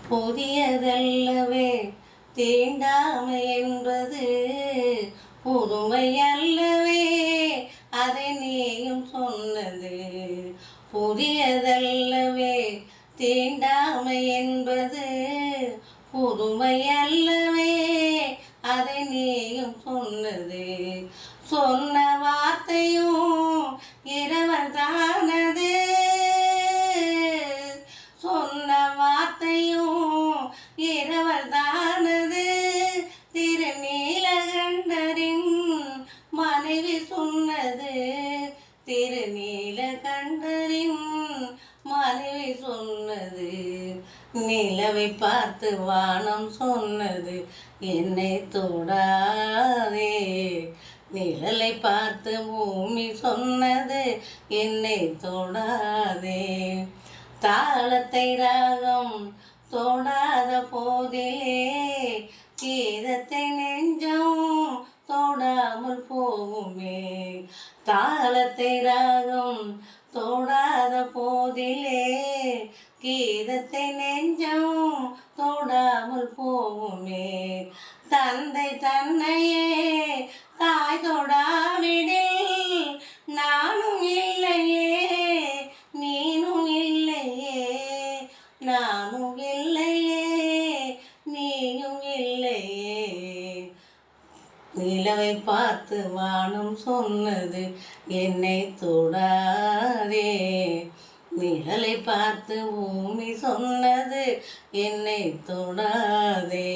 புதியதல்லவே தீண்டாமை என்பது, புதுமை அல்லவே அதை நீயும் சொன்னது. புதியதல்லவே தீண்டாமை என்பது, புதுமை அல்லவே அதை நீயும் சொன்னது. சொன்ன வார்த்தையும் இரவல் தானது, சொன்ன வார்த்தையும் இரவல் தானது. திருநீலகண்டரின் மனைவி சொன்னது, திருநீலகண்டரின் மனைவி சொன்னது. நிலவை பார்த்து வானம் சொன்னது, என்னை தொடாதே. நிழலை பார்த்து பூமி சொன்னது, என்னை தொடாதே. தாளத்தை ராகம் தொடாத போதிலே, கீதத்தை நெஞ்சம் தொடாமல் போகுமே. தாளத்தை ராகம் தொடாத போதிலே, கீதத்தை நெஞ்சம் தொடாமல் போகுமே. தந்தை தன்னையே தாய் தொடாவிடில், நானும் இல்லையே நீனும் இல்லையே, நானும் இல்லையே நீயும் இல்லையே. நிலவை பார்த்து வானம் சொன்னது, என்னை தொடாதே. நிழலை பார்த்து பூமி சொன்னது, என்னை தொடாதே.